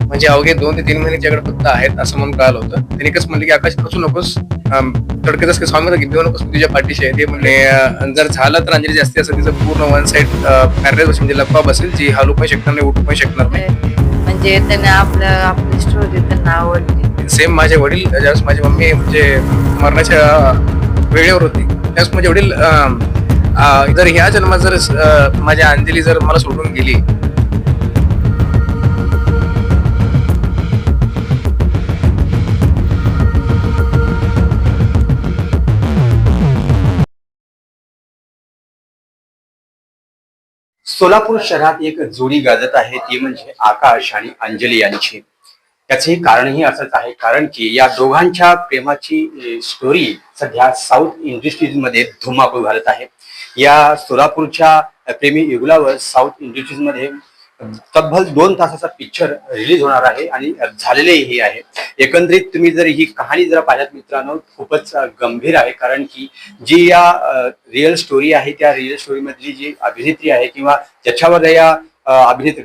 म्हणजे अवघे 2 ते 3 महिने तिच्याकडे फक्त आहेत असं म्हणून कळालं होतं. त्यांनी एकच म्हणले की आकाश खचू नकोस, तडकेतच काही स्वामी घेऊ नकोस, मी तुझ्या पाठीशी आहे. ते म्हणले जर झालं तर अंजली जास्ती असं तिचं पूर्ण वन साइड पॅरलाइज म्हणजे लकवा बसेल, जी हलू पण शकणार नाही, उठू पण शकणार नाही. म्हणजे त्यांना आपली स्टोरी त्यांना आवडली. सेम माझे वडील ज्यावेळेस माझी मम्मी म्हणजे मरणाच्या वेळेवर होती त्यावेळेस माझे वडील जर ह्या जन्मात जर माझ्या अंजली जर मला सोडून गेली. सोलापूर शहरात एक जोडी गाजत आहे, ती म्हणजे आकाश आणि अंजली यांची. याचे कारणही असंच आहे, कारण की या दोघांच्या प्रेमाची स्टोरी सध्या साऊथ इंडस्ट्रीजमध्ये धुमाकूळ घालत आहे. या सोलापूरच्या प्रेमी युगलावर साऊथ इंडस्ट्रीजमध्ये तब्बल 2 तासाचा पिक्चर रिलीज होणार आहे आणि झालेलेही आहे. एकंदरीत तुम्ही जर ही कहाणी जर पाहिल्यात मित्रांनो, खूपच गंभीर आहे, कारण की जी या रिअल स्टोरी आहे त्या रिअल स्टोरी मधली जी अभिनेत्री आहे किंवा ज्याच्यावर या अभिनेत्री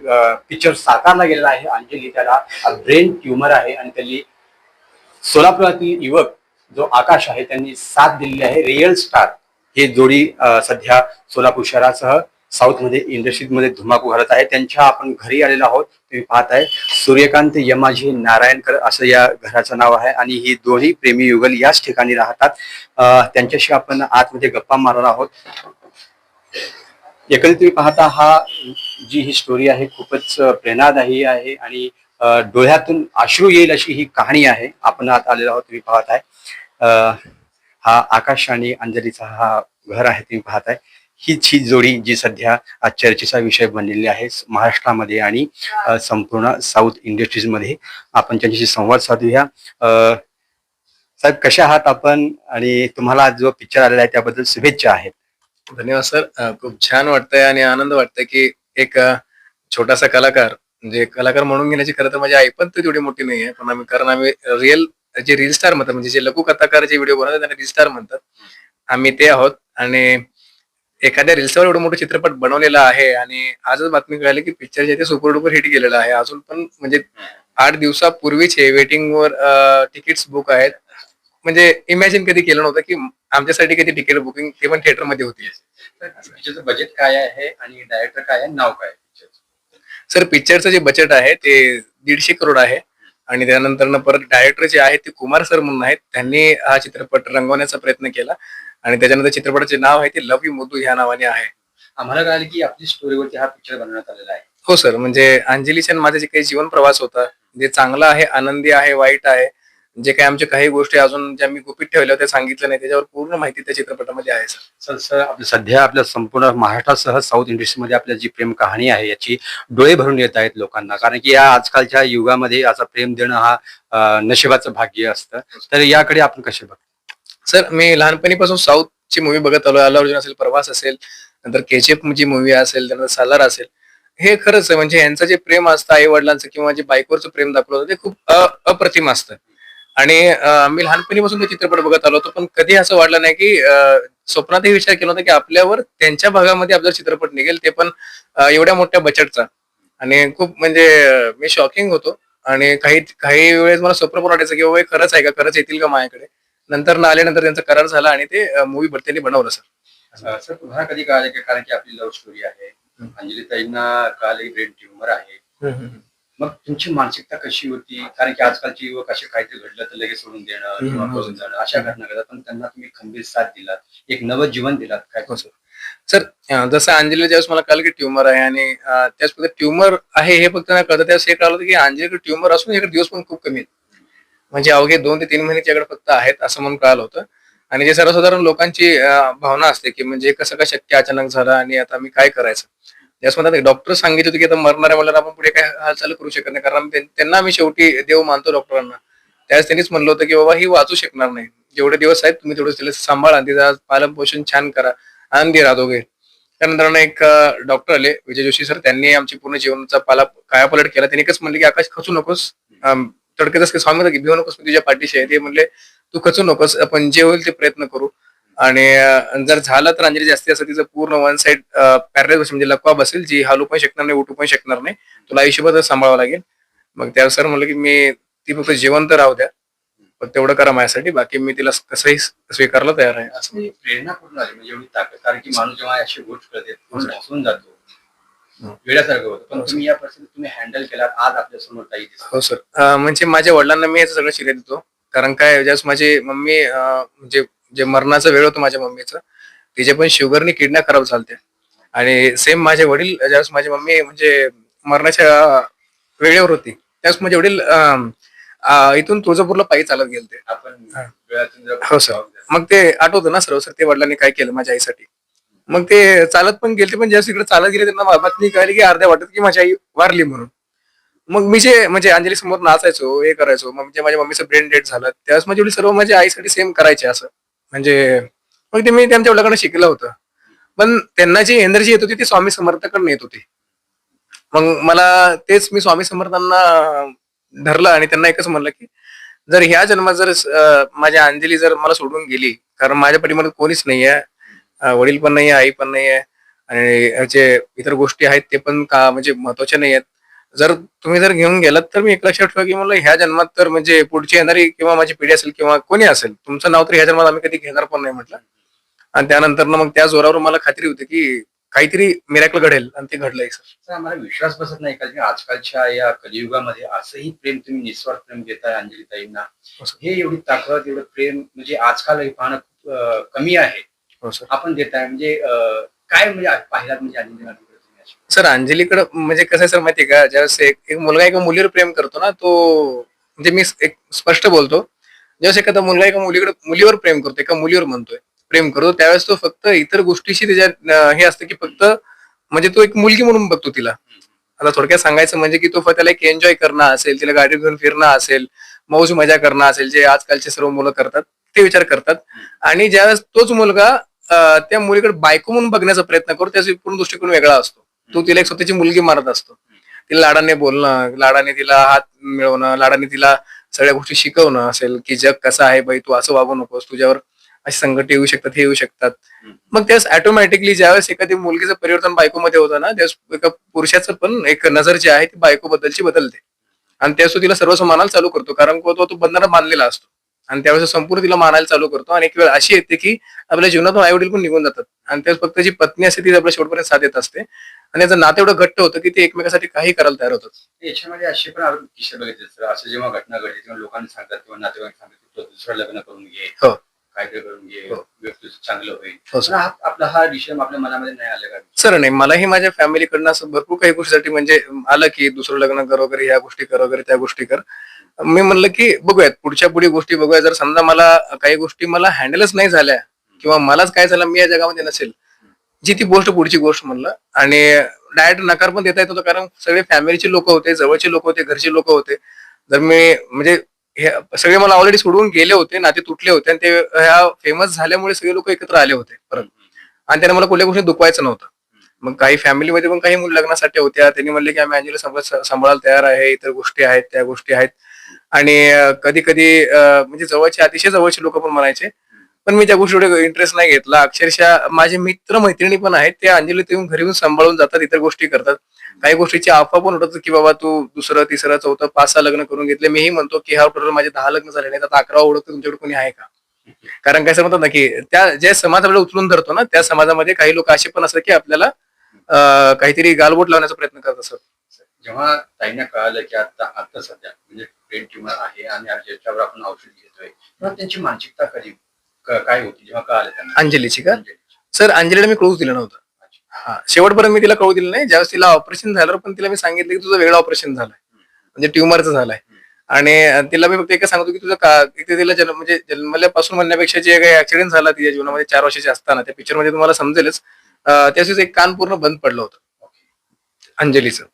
पिक्चर साकारला गेलेला आहे अंजली, त्याला ब्रेन ट्युमर आहे आणि त्यांनी सोलापुरातील युवक जो आकाश आहे त्यांनी साथ दिलेली आहे. रिअल स्टार हे जोडी सध्या सोलापूर शहरासह साऊथ मध्ये इंडस्ट्रीमध्ये धुमाकूळ घालत आहे. त्यांच्या आपण घरी आलेलो आहोत. तुम्ही पाहताय सूर्यकांत यमाजी नारायणकर असं या घराचं नाव आहे आणि ही दोन्ही प्रेमी युगल याच ठिकाणी राहतात. त्यांच्याशी आपण आतमध्ये गप्पा मारणार आहोत. एकंदरीत तुम्ही पाहता जी ही स्टोरी आहे खूपच प्रेरणादायी आहे आणि डोळ्यातून अश्रू येईल अशी ही कहाणी आहे. आपण आत आलेलो आहोत. तुम्ही पाहताय हा आकाश आणि अंजलीचा हा घर आहे. तुम्ही पाहताय हीच ही जोडी जी सध्या चर्चेचा विषय बनलेली आहे महाराष्ट्रामध्ये आणि संपूर्ण साऊथ इंडस्ट्रीजमध्ये. आपण त्यांच्याशी संवाद साधूया. साहेब, कशा आहात आपण आणि तुम्हाला जो पिक्चर आलेला आहे त्याबद्दल शुभेच्छा आहेत. धन्यवाद सर. खूप छान वाटतंय आणि आनंद वाटतंय की एक छोटासा कलाकार म्हणजे कलाकार म्हणून घेण्याची खरं तर माझी आई पण तेवढी मोठी नाहीये, पण आम्ही रिअल जे रील स्टार म्हणतात म्हणजे जे लघु कथाकार जे व्हिडिओ बनवतात त्यांना रील स्टार म्हणतात. आम्ही ते आहोत आणि एखाद्या रील्सवर एवढं मोठं चित्रपट बनवलेला आहे आणि आजच बातमी कळाली की पिक्चर जे ते सुपर डुपर हिट गेलेलं आहे. अजून पण म्हणजे 8 दिवसापूर्वीचे वेटिंगवर तिकीट्स बुक आहेत. म्हणजे इमॅजिन कधी केलं नव्हतं की आमच्यासाठी कधी तिकीट बुकिंग ते पण थिएटर मध्ये होती. पिक्चरचं बजेट काय आहे आणि डायरेक्टर काय आहे, नाव काय? सर, पिक्चरचं जे बजेट आहे ते 150 करोड आहे आणि त्यानंतर परत डायरेक्टर जे आहेत ते कुमार सर म्हणून आहेत. त्यांनी हा चित्रपट रंगवण्याचा प्रयत्न केला आणि त्याच्यानंतर चित्रपटाचे नाव आहे ते लव यू मुद्दू ह्या नावाने आहे. आम्हाला कळालं की आपली स्टोरीवरती हा पिक्चर बनवण्यात आलेला आहे. हो सर, म्हणजे अंजलीच्या माझा जे काही जीवन प्रवास होता जे चांगला आहे, आनंदी आहे, वाईट आहे, जे काही आमच्या काही गोष्टी अजून ज्या मी गुपित ठेवल्या होत्या सांगितलं नाही, त्याच्यावर पूर्ण माहिती त्या चित्रपटामध्ये आहे सर. सर सध्या आपल्या संपूर्ण महाराष्ट्रासह साऊथ इंडस्ट्रीमध्ये आपल्या जी प्रेम कहाणी आहे याची डोळे भरून येत आहेत लोकांना, कारण की या आजकालच्या युगामध्ये असं प्रेम देणं हा नशिबाचं भाग्य असतं. तर याकडे आपण कसे बघतो? सर, मी लहानपणीपासून साऊथची मूवी बघत आलो. अल्लू अर्जुन असेल, प्रभास असेल, नंतर केजीएफ ची मूवी असेल, त्यानंतर सालार असेल. हे खरंच आहे म्हणजे यांचं जे प्रेम असतं आई वडिलांचं किंवा जे बायकोवरचं प्रेम दाखवलं होतं ते खूप अप्रतिम असतं. आणि मी लहानपणीपासून तो चित्रपट बघत आलो होतो, पण कधी असं वाटलं नाही की स्वप्नातही विचार केला होता की आपल्यावर त्यांच्या भागामध्ये आपला चित्रपट निघेल, ते पण एवढ्या मोठ्या बजेटचा. आणि खूप म्हणजे मी शॉकिंग होतो आणि काही काही वेळेस मला स्वप्न पण वाटायचं की बाबा हे खरंच आहे का, खरंच येतील का माझ्याकडे. नंतर ना आल्यानंतर त्यांचा करार झाला आणि ते मूवी त्यांनी बनवलं सर. सर तुम्हाला कधी कळालं की, कारण की आपली लव्ह स्टोरी आहे, अंजली ताईंना कळालं ब्रेन ट्युमर आहे, मग तुमची मानसिकता कशी होती? कारण की आजकालचे युवक असे काहीतरी घडलं तर लगेच सोडून देणं किंवा पळून जाणं अशा घटना घडतात, पण त्यांना तुम्ही खंबीर साथ दिलात, एक नवं जीवन दिलात. काय हो सर. सर, जसं अंजलीला ज्यावेळेस मला कळलं की ट्युमर आहे आणि त्याच ट्युमर आहे हे फक्त नाही कळतं, त्यावेळेस हे कळलं होतं की अंजलीकडे ट्युमर असून याकडे दिवस पण खूप कमी आहेत. म्हणजे अवघे 2 ते 3 महिने त्याकडे फक्त आहेत असं म्हणून कळालं होतं. आणि जे सर्वसाधारण लोकांची भावना असते की म्हणजे कसं काय शक्य अचानक झालं आणि आता मी काय करायचं. त्याच म्हणतात डॉक्टर सांगितलं होतं की आता मरणार आहे म्हणल्यावर आपण पुढे काय हालचाल करू शकत नाही, कारण त्यांना आम्ही शेवटी देव मानतो डॉक्टरांना. त्यावेळेस त्यांनीच म्हणलं होतं की बाबा ही वाचू शकणार नाही, जेवढे दिवस आहेत तुम्ही तेवढे तिला सांभाळा, तिचा पालन पोषण छान करा, आनंदी राहा दोघे. त्यानंतर एक डॉक्टर आले, विजय जोशी सर, त्यांनी आमची पूर्ण जीवनाचा कायापलट केला. त्यांनी एकच म्हणले की आकाश खचू नकोस, तडकेतच काही स्वामी घेऊ नकोस, मी तुझ्या पाठीशी आहे. ते म्हणले तू खचू नकोस, आपण जे होईल ते प्रयत्न करू. आणि जर झालं तर अंजली जास्ती असं तिचं पूर्ण वन साइड पॅरलाइज म्हणजे लकवा बसेल, जी हलू पण शकणार नाही, उठू पण शकणार नाही, तुला आयुष्यभर सांभाळावं लागेल. मग त्या सर म्हणलं की मी ती फक्त जिवंत राहू द्या, पण तेवढं करा माझ्यासाठी, बाकी मी तिला कसंही स्वीकारला तयार आहे असं. म्हणजे प्रेरणा कुठून आली म्हणजे एवढी ताकद? कारण की माणूस जेव्हा अशी गोष्ट करते तो ढासून जातो, वेड्यासारखं होतं. पण तुम्ही या परिस्थितीत तुम्ही हँडल केलात, आज आपल्या समोर ताई दिसतात. हो सर, म्हणजे माझ्या वडिलांना मी याचं सगळं श्रेय देतो. कारण काय, ज्यावेळेस माझी मम्मी म्हणजे जे मरणाचा वेळ होतो माझ्या मम्मीचं, तिचे पण शुगरनी किडन्या खराब झालत्या. आणि सेम माझे वडील ज्यावेळेस माझी मम्मी म्हणजे मरणाच्या वेळेवर होती, त्यावेळेस माझे वडील इथून तुळजापूरला पायी चालत गेलते. आपण हा. डोळ्यातून जर हो सर. मग ते आठवतं ना सर्व सर, ते वडिलांनी काय केलं माझ्या आईसाठी. मग ते चालत पण गेले, पण ज्यावेळेस इकडे चालत गेले त्यांना बातमी कळली की अर्ध्या वाटत की माझी आई वारली म्हणून. मग मी जे म्हणजे अंजली समोर नाचायचो, हे करायचो, मग जे माझ्या मम्मीचं ब्रेन डेड झालं त्यावेळेस माझे वडील सर्व माझ्या आईसाठी सेम करायचे असं. म्हणजे मग ते मी त्यांच्या वडिलांकडे शिकलं होतं. पण त्यांना जी एनर्जी येत होती ती स्वामी समर्थाकडून येत होती. मग मला तेच मी स्वामी समर्थांना धरलं आणि त्यांना एकच म्हणलं की जर ह्या जन्मात जर माझ्या अंजली जर मला सोडून गेली, कारण माझ्या पाठीमध्ये कोणीच नाहीये, वडील पण नाहीये, आई पण नाहीये, आणि जे इतर गोष्टी आहेत ते पण का म्हणजे महत्वाच्या नाही आहेत. जर तुम्ही जर घेऊन गेलात तर मी एक लक्षात ठेवा की मला ह्या जन्मात तर म्हणजे पुढची येणारी किंवा माझी पिढी असेल किंवा कोणी असेल, तुमचं नाव तर ह्या जन्मात आम्ही कधी घेणार पण नाही म्हटलं. आणि त्यानंतर मग त्या जोरावर मला खात्री होती की काहीतरी मिरॅकल घडेल, आणि ते घडलंय सर. तर आम्हाला विश्वास बसत नाही का की आजकालच्या या कलियुगामध्ये असंही प्रेम तुम्ही निस्वार्थ प्रेम देताय अंजली ताईंना. हो सर. हे एवढी ताकद, एवढं प्रेम म्हणजे आजकाल हे पाहणं खूप कमी आहे. हो सर. आपण देताय म्हणजे काय म्हणजे पाहिलात म्हणजे अंजली ताईंकडे तुम्ही अशी? सर अंजलीकडं म्हणजे कसं आहे सर माहितीये का, ज्यावेळेस एक एक मुलगा एका मुलीवर प्रेम करतो ना, तो म्हणजे मी एक स्पष्ट बोलतो, ज्यावेळेस एखादा मुलगा एका मुलीवर प्रेम करतो, एका मुलीवर म्हणतोय प्रेम करतो, त्यावेळेस तो फक्त इतर गोष्टीशी त्याच्या हे असतं की फक्त म्हणजे तो एक मुलगी म्हणून बघतो तिला. आता थोडक्यात सांगायचं म्हणजे की तो फक्त त्याला एक एन्जॉय करणं असेल, तिला गाडी घेऊन फिरणं असेल, मौज मजा करणं असेल, जे आजकालचे सर्व मुलं करतात ते विचार करतात. आणि ज्यावेळेस तोच मुलगा त्या मुलीकडे बायको म्हणून बघण्याचा प्रयत्न करतो, त्याचा पूर्ण दृष्टिकोन वेगळा असतो. तो तिला एक स्वतःची मुलगी मानत असतो. तिला लाडाने बोलणं, लाडाने तिला हात मिळवणं, लाडाने तिला सगळ्या गोष्टी शिकवणं असेल की जग कसं आहे बाई, तू असं वागू नकोस, तुझ्यावर अशी संकट येऊ शकतात, हे येऊ शकतात. मग त्यावेळेस ऑटोमॅटिकली ज्यावेळेस एखादी मुलगीचं परिवर्तन बायकोमध्ये होतं ना, त्यावेळेस एका पुरुषाचं पण एक नजर जी आहे ती बायको बद्दलची बदलते. आणि त्यावेळेस तो तिला सर्वस्व मानायला चालू करतो, कारण तो बंधनात बांधलेला असतो. आणि त्यावेळेस संपूर्ण तिला मानायला चालू करतो. आणि एक वेळ अशी येते की आपल्या जीवनातून आई वडील पण निघून जातात, आणि त्यावेळेस फक्त जी पत्नी असते ती आपल्या शेवटपर्यंत साथ देत असते. आणि याचं नातं एवढं घट्ट होतं की ते एकमेकासाठी काही करायला तयार होतात. याच्यामध्ये असे पण आपण किस्से बघितले सर, असं जेव्हा घटना घडते तेव्हा लोकांना सांगतात किंवा नातेवाईक सांगतात की तू दुसरं लग्न करून घे, हो. काहीतरी करून घे, हो. व्यक्ती चांगलं होईल. हो सर. पण आपला हा विषय आपल्या मनामध्ये नाही आला का? सर नाही, मलाही माझ्या फॅमिलीकडनं असं भरपूर काही गोष्टीसाठी म्हणजे आलं की दुसरं लग्न कर वगैरे, ह्या गोष्टी कर वगैरे, त्या गोष्टी कर. मी म्हणलं की बघूयात, पुढच्या पुढे गोष्टी बघूया. जर समजा मला काही गोष्टी मला हँडलच नाही झाल्या किंवा मलाच काय झालं, मी या जगामध्ये नसेल, जी ती गोष्ट पुढची गोष्ट म्हणलं. आणि डायरेक्ट नकार पण देता येत होता, कारण सगळे फॅमिलीचे लोक होते, जवळचे लोक होते, घरचे लोक होते. जर मी म्हणजे हे सगळे मला ऑलरेडी सोडून गेले होते, नाते तुटले होते, आणि ते ह्या फेमस झाल्यामुळे सगळे लोक एकत्र आले होते परत. आणि त्याने मला कुठल्या गोष्टी दुखवायचं नव्हतं. मग काही फॅमिलीमध्ये पण काही मुली लग्नासाठी होत्या, त्यांनी म्हणले की आम्ही अंजली सांभाळायला तयार आहे, इतर गोष्टी आहेत, त्या गोष्टी आहेत. आणि कधी कधी म्हणजे जवळचे, अतिशय जवळचे लोक पण म्हणायचे, पण मी त्या गोष्टी एवढे इंटरेस्ट नाही घेतला. अक्षरशः माझे मित्र मैत्रिणी पण आहेत, ते अंजली येऊन घरी येऊन सांभाळून जातात, इतर गोष्टी करतात. काही गोष्टीची अफवा पण उठत की बाबा तू दुसरं तिसरं चौथं 5-6 लग्न करून घेतले. मीही म्हणतो की हा टोटल माझे 10 लग्न झाले नाही, आता 11 ओळखतो, तुमच्याकडे कोणी आहे का? कारण काय म्हणतात ना की त्या जे समाज आपल्याला उचलून धरतो ना, त्या समाजामध्ये काही लोक असे पण असतात की आपल्याला काहीतरी गालबोट लावण्याचा प्रयत्न करत असतात. जेव्हा ताईंना कळालं की आता सध्या म्हणजे ब्रेन ट्युमर आहे आणि ज्याच्यावर आपण औषध घेतोय, तेव्हा त्यांची मानसिकता काय होती जेव्हा कळालं त्यांना? अंजलीची का? अंजलीची. सर अंजलीला मी कळूच दिलं नव्हतं. हा, शेवटपर्यंत मी तिला कळू दिलं नाही. ज्यावेळेस तिला ऑपरेशन झाल्यावर पण तिला मी सांगितलं की तुझं वेगळं ऑपरेशन झालंय, म्हणजे ट्युमरचं झालंय. आणि तिला मी फक्त एकच सांगतो की तुझं का तिथे तिला म्हणजे जन्मल्यापासून म्हणण्यापेक्षा जे काही ऍक्सिडेंट झाला तिच्या जीवनामध्ये 4 वर्षाची असताना, त्या पिक्चर मध्ये तुम्हाला समजेलच, त्यावेळेस एक कान पूर्ण बंद पडलं होतं अंजलीचं.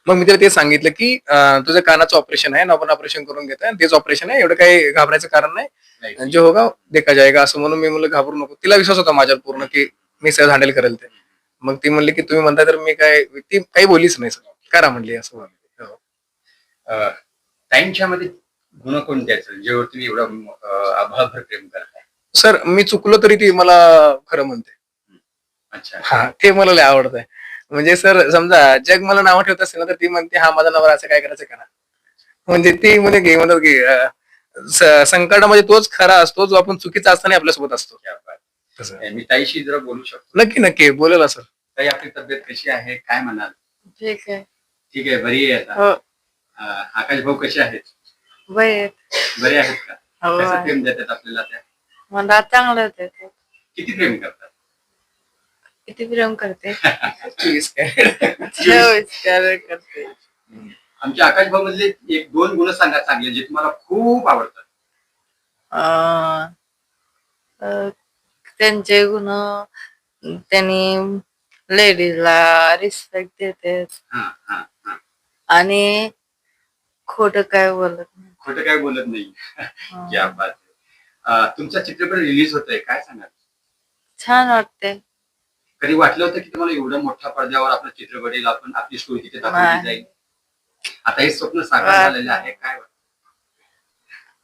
मग मी तिला ते सांगितलं की तुझं कानाचं ऑपरेशन आहे ना, आपण ऑपरेशन करून घेतोय, तेच ऑपरेशन आहे, एवढं काही घाबरायचं कारण नाही, जो होगा देखा जाएगा, असं म्हणून मी म्हणलं घाबरू नको. तिला विश्वास होता माझ्यावर पूर्ण की मी सहज हँडल करेल ते. मग ती म्हणली की तुम्ही म्हणताय तर मी काय, ती काही बोललीच नाही सर, करा म्हणली असं. ताईंच्या मध्ये गुण कोणते आहेत जेव्हा तुम्ही एवढं अभाभर प्रेम करताय? सर मी चुकलो तरी ती मला खरं म्हणते. अच्छा. हा, ते मला लय आवडत आहे. म्हणजे सर समजा जग मला नाव ठेवत असेल ना तर ती म्हणते हा माझा नवरा असं काय करायचं करा. म्हणजे ती म्हणजे की म्हणतात की संकटामध्ये तोच खरा असतो जो आपण चुकीचा असताना आपल्यासोबत असतो. क्या बात. तसं. मी ताईशी जरा बोलू शकतो? नक्की नक्की बोलेल ना सर. ताई, आपली तब्येत कशी आहे, काय म्हणाल? ठीक आहे. ठीक आहे, बरी आहे आता. हो. आकाश भाऊ कसे आहेत? बरे. बरे आहेत का? हो कसं आहे. प्रेम देतात आपल्याला त्या? मला चांगलं देतात. किती प्रेम करतात? किती प्रेम करते. 24 काय. 24 कॅरेट करते. आमच्या आकाश भाऊ मधले एक दोन गुण सांगा चांगले जे तुम्हाला खूप आवडतात. अं, अं, त्यांचे गुण त्यांनी लेडीजला रिस्पेक्ट देतात हा हा हा. आणि खोट काय बोलत नाही. खोटं काय बोलत नाही. अं, क्या बात आहे. तुमचा चित्रपट रिलीज होतोय, काय सांगाल? छान वाटते. कधी वाटलं होतं की तुम्हाला एवढं मोठ्या पडद्यावर आपला चित्रपट येईल, आपण आपली स्टोरी तिथे दाखवली नाही. जाईल? आता हे स्वप्न साकार झालेलं आहे, काय वाटतं?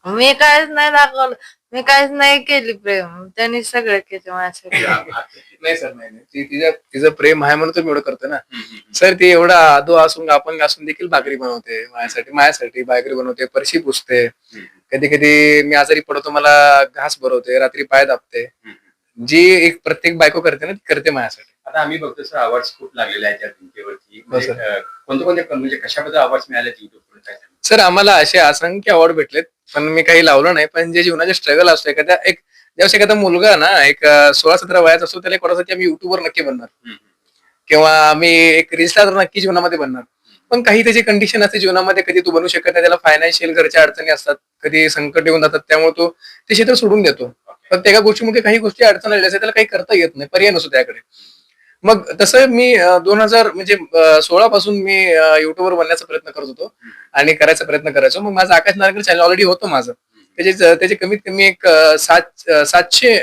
मी काहीच नाही दाखवलं. मी काहीच नाही केली प्रेम. त्यांनी सगळं केलं माझ्यासाठी. क्या बात आहे. नाही सर नाही नाही. तिचं प्रेम आहे म्हणून तुम्ही एवढं करतो ना. हम्म. सर ती एवढा आदो असून अपंग असून देखील भाकरी बनवते माझ्यासाठी भाकरी बनवते, फरशी पुसते. हम्म. कधी कधी मी आजारी पडतो मला घास भरवते, रात्री पाय दाबते. हम्म. जी एक प्रत्येक बायको करते ना ती करते माझ्यासाठी. आता आम्ही बघतो सर, अवॉर्ड खूप लागलेले आहेत त्या तुमच्यावरती. हो, सर. कोणते कोणते म्हणजे कशाबद्दल अवॉर्ड मिळाले युट्यूबवर, काय सांगाल? सर आम्हाला असे असंख्य अवॉर्ड भेटलेत पण मी काही लावलं नाही. पण जे जीवनाचे स्ट्रगल असतो ज्यावेळेस एखादा मुलगा ना एक 16-17 वयाचा असतो त्याला कोणासाठी आम्ही युट्यूबवर नक्की बनणार हम्म. किंवा आम्ही एक रील्सला तर नक्की जीवनामध्ये बनणार. पण काही त्याची कंडिशन असते जीवनामध्ये, कधी तू बनू शकत नाही, त्याला फायनान्शियल घरच्या अडचणी असतात, कधी संकट येऊन जातात, त्यामुळे तो ते क्षेत्र सोडून देतो. पण त्या गोष्टीमध्ये काही गोष्टी अडचण आलेल्या असतात त्याला काही करता येत नाही, पर्याय नसतो त्याकडे. मग तसं मी 2000 म्हणजे 16 पासून मी युट्यूबवर बनण्याचा प्रयत्न करत होतो आणि करायचा प्रयत्न करायचो. मग माझं आकाश नारंगर चॅनल ऑलरेडी होतं माझं. त्याचे कमीत कमी एक 700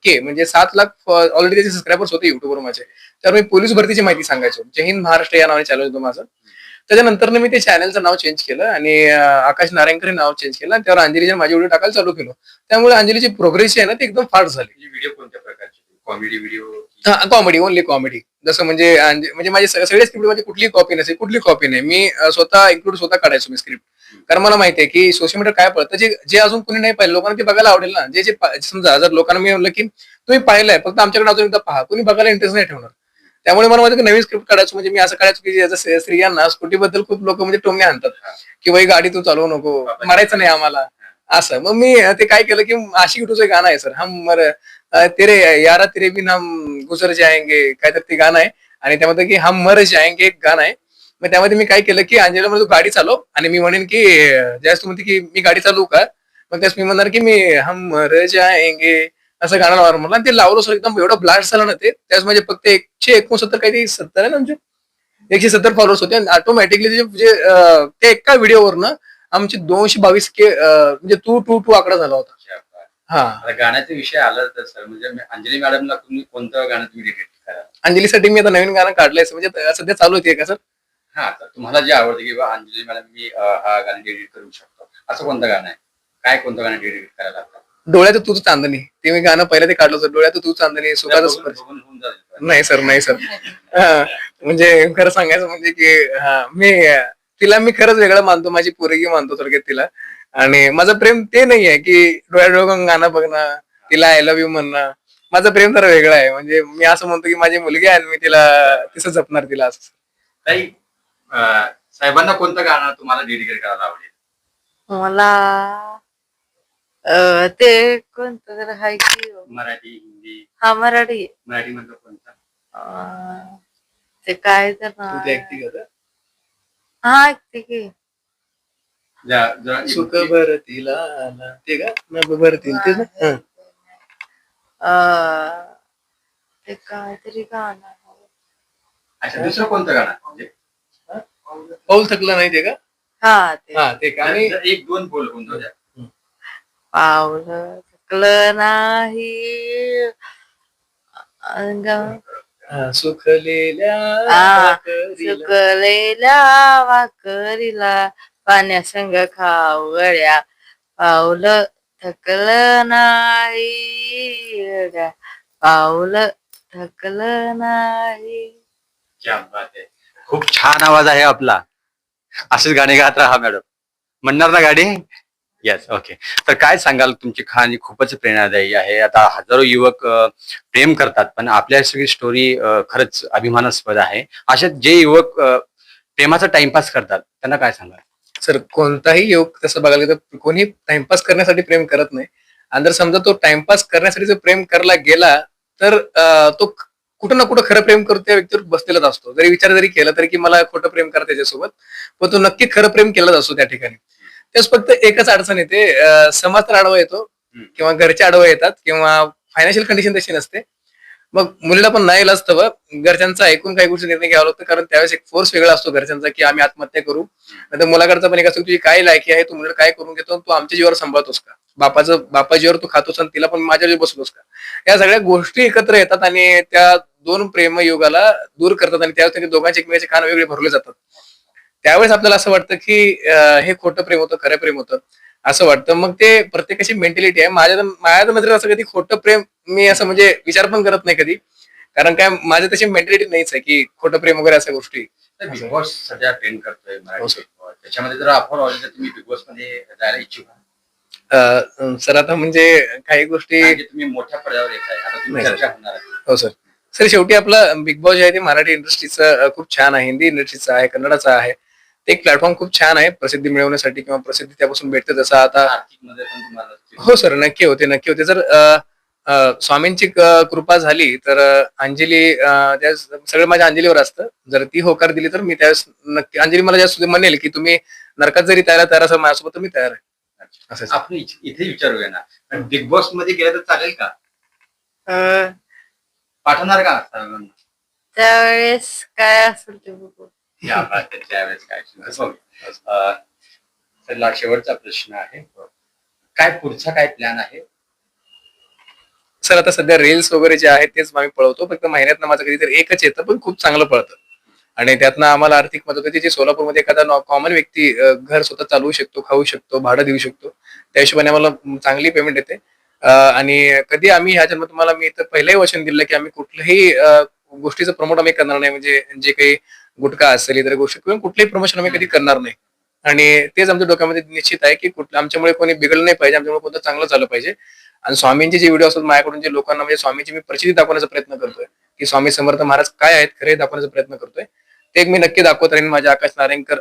के म्हणजे 7 लाख ऑलरेडी त्याचे सबस्क्रायबर्स होते युट्यूबवर माझे. तर मी पोलीस भरतीची माहिती सांगायचो. जय हिंद महाराष्ट्र या नावाने चॅनल होतं माझं. त्याच्यानंतर मी ते चॅनलचं नाव चेंज केलं आणि आकाश नारायणकर हे नाव चेंज केलं आणि त्यावर अंजलीचे माझे व्हिडिओ टाकायला चालू केलं. त्यामुळे अंजलीची प्रोग्रेस आहे ना ती एकदम फास्ट झाली. व्हिडिओ कोणत्या प्रकारचे? Comedy video? Comedy, only comedy. जसं म्हणजे म्हणजे माझे सगळे स्क्रिप्ट मध्ये कुठली कॉपी नसेल, कुठली कॉपी नाही. मी स्वतः इन्क्लूड स्वतः काढायचो मी स्क्रिप्ट. कारण मला माहिती आहे की सोशल मीडिया काय पडतं, जे अजून कोणी नाही पाहिलं लोकांना ते बघायला आवडेल ना. समजा जर लोकांना मी म्हणलं की तुम्ही पाहिलंय फक्त आमच्याकडे अजून एकदा पहा, कोणी बघायला इंटरेस्ट नाही ठेवणार. त्यामुळे मला माहिती नवीन स्क्रिप्ट काढायचो. म्हणजे मी असं काढायचो की जसं स्त्रियांना स्कूटीबद्दल खूप लोक म्हणजे टोमणे आणतात की बाई गाडी तू चालवू नको, मारायचं नाही आम्हाला असं. मग मी ते काय केलं की आशिकी टूचं गाणं आहे सर, हम मर तेरे यारा तेरे बिन हम गुजर जाएंगे काय तर ते गाणं आहे आणि त्यामध्ये की हम मर जाएंगे एक गाणं आहे. मग त्यामध्ये मी काय केलं की अंजलीला म्हणतो गाडी चालव आणि मी म्हणेन की ज्यावेळेस तू म्हणते की मी गाडी चालवू का, मग त्यावेळेस मी म्हणणार की मी हम मर जाएंगे असं गाणं लावणार म्हणलं आणि ते लावलं सर. एकदम एवढं ब्लास्ट झालं ना ते. त्यावेळेस म्हणजे फक्त 169 काही 70 आहे ना आमचे 170 फॉलोअर्स होते आणि ऑटोमॅटिकली त्या एका व्हिडिओवरनं आमचे 222 के म्हणजे टू टू टू आकडा झाला होता. हा, आता गाण्याचा विषय आला तर सर, म्हणजे अंजली मॅडमला तुम्ही कोणतं गाणं तुम्ही डेडिकेट करा? अंजलीसाठी मी आता नवीन गाणं काढलंय म्हणजे सध्या चालू होते का सर. हा, तर तुम्हाला जे आवडतं की बा अंजली मॅडम मी हा गाणं डेडिकेट करू शकतो, असं कोणतं गाणं आहे? काय कोणतं गाणं डेडिकेट करायला लागतं? डोळ्यात तूच चांदणी, ते मी गाणं पहिलं ते काढलं होतं. डोळ्यात तू चांदणी सुखाचा स्पर्श. होऊन जाईल. नाही सर नाही सर. म्हणजे खरं सांगायचं म्हणजे की तिला मी खरंच वेगळं मानतो, माझी पोरगी मानतो थोडक्यात तिला. आणि माझं प्रेम ते नाही आहे की डोळ्यात गाणं बघणं, तिला आय लव्ह यू म्हणणं. माझं प्रेम तर वेगळं आहे. म्हणजे मी असं म्हणतो की माझी मुलगी आहे आणि मी तिला तिचं जपणार तिला असं. ताई, साहेबांना कोणतं गाणं तुम्हाला डेडिकेट करायला आवडेल? मला ते कोणतं तर आहे की मराठी, हिंदी? हा मराठी. मराठी मधलं कोणतं? ते काय तर तू ते ऐकते का आता? हा ऐकते की सुख भरतीला आला ते का नभ भरतील ते ना. ते काहीतरी गाणं आहे. अच्छा, दुसरं कोणतं गाणं म्हणजे? पाऊल थकलं नाही ते का. हा ते हा ते का. आणि एक दोन बोल कोणतं द्या. पावलं थकलं नाही सुखलेल्या भाकरीला. सुकलेल्या वाकरीला पाण्यासंग खावळ्या पावलं थकलं नाही पावलं थकलं नाही. क्या बात आहे. खूप छान आवाज आहे आपला. असेच गाणे गात राहा मॅडम. म्हणणार ना गाडी? Yes, okay. तर काय सांगाल, तुमची कहाणी खूपच प्रेरणादायी आहे. आता हजारो युवक प्रेम करतात, पण आपल्या सगळी स्टोरी खरंच अभिमानास्पद आहे. अशा जे युवक प्रेमाचा टाइमपास करतात त्यांना काय सांगाल? सर, कोणताही योग तसं बघायला गेलं तर कोणी टाइमपास करण्यासाठी प्रेम करत नाही. आणि जर समजा तो टाइमपास करण्यासाठी जर प्रेम करायला गेला तर तो कुठं ना कुठं खरं प्रेम करतो त्या व्यक्तीवर बसलेलाच असतो. जरी विचार जरी केला तरी की मला खोटं प्रेम करा त्याच्यासोबत, पण तो नक्की खरं प्रेम केलाच असतो त्या ठिकाणी. तेच फक्त एकच अडचण येते, समाज तर आडवा येतो किंवा घरचे आडवा येतात किंवा फायनान्शियल कंडिशन तशी नसते. मग मुलीला पण नाही इलाज हवं, घरच्यांचा ऐकून काही गोष्टी निर्णय घ्यावा लागतो, कारण त्यावेळेस एक फोर्स वेगळा असतो घरच्यांचा की आम्ही आत्महत्या करू. नाहीतर मुलाकडचा पण एक असतो, तुझी काय लायकी आहे, तू मुलीला काय करून घेतो, तू आमच्या जीवावर सांभाळतोस का, बापा जीवावर तू खातोस आणि तिला पण माझ्या जीवावर बसतोस का. या सगळ्या गोष्टी एकत्र येतात आणि त्या दोन प्रेमयुगाला दूर करतात आणि त्यावेळेस त्यांचे दोघांचे एकमेकांचे कान वेगळे भरले जातात. त्यावेळेस आपल्याला असं वाटतं की हे खोटं प्रेम होतं, खरं प्रेम होतं असं वाटतं. मग ते प्रत्येकाची मेंटॅलिटी आहे. माझ्या तर नजरेत असं कधी खोटं प्रेम मी असं म्हणजे विचार पण करत नाही कधी, कारण काय माझी तशी मेंटॅलिटी नाहीच आहे की खोटं प्रेम वगैरे अशा गोष्टी. बिग बॉस सध्या ट्रेंड करतोय हो, मराठी सर. Big Boss. त्याच्यामध्ये जर ऑफर आली तर तुम्ही बिग बॉस मध्ये जायला इच्छुक आहात? सर आता म्हणजे काही गोष्टी. कारण की तुम्ही मोठ्या पडद्यावर येत आहे, आता तुम्ही नाही, सर. चर्चा होणार आहे. हो सर. सर, शेवटी आपलं बिग बॉस जे आहे ते मराठी इंडस्ट्रीचं खूप छान आहे, हिंदी इंडस्ट्रीचं आहे, कन्नडाचं आहे. ते एक प्लॅटफॉर्म खूप छान आहे प्रसिद्धी मिळवण्यासाठी किंवा प्रसिद्धी त्यापासून भेटते. जसं आता आर्थिक मध्ये पण तुम्हाला हो सर, नक्की होते, नक्की होते. जर स्वामींची कृपा झाली तर अंजली त्या सगळं माझ्या अंजलीवर असतं. जर ती होकार दिली तर मी त्यावेळेस नक्की, अंजली मला जास्त म्हणेल की तुम्ही नरकात जरी तयार असाल माझ्यासोबत तर मी तयार आहे. असं सर. आपण इथे विचारूया ना, बिग बॉस मध्ये गेलं तर चालेल का? अं, पाठवणार का सर्वांना? त्यावेळेस काय असेल ते बघू. या बात आहे, त्यावेळेस काय असेल ते बघू. तर शेवटचा प्रश्न आहे, काय पुढचा काय प्लॅन आहे? सर, आता सध्या रील्स वगैरे जे आहेत तेच आम्ही पळवतो. फक्त महिन्यातनं माझं कधीतरी एकच येतं, पण खूप चांगलं पळतं आणि त्यातनं आम्हाला आर्थिक मदत होते. जी सोलापूरमध्ये एखादा कॉमन व्यक्ती घर स्वतः चालवू शकतो, खाऊ शकतो, भाडं देऊ शकतो, त्या हिशोबाने आम्हाला चांगली पेमेंट येते. आणि कधी आम्ही ह्या जन्मात तुम्हाला मी तर पहिलंही वचन दिलं की आम्ही कुठल्याही गोष्टीचं प्रमोट आम्ही करणार नाही. म्हणजे जे काही गुटखा असेल इतर गोष्टी किंवा कुठलंही प्रमोशन आम्ही कधी करणार नाही. आणि तेच आमच्या डोक्यामध्ये निश्चित आहे की आमच्यामुळे कोणी बिघडलं नाही पाहिजे, आमच्यामुळे कोणतं चांगलं झालं पाहिजे. आणि स्वामींचे जे व्हिडिओ असतात माझ्याकडून, जे लोकांना म्हणजे स्वामींची मी प्रचिती दाखवण्याचा प्रयत्न करतोय की स्वामी समर्थ महाराज काय आहेत खरे दाखवण्याचा प्रयत्न करतोय. ते एक मी नक्की दाखवत राहीन माझ्या आकाश नारायणकर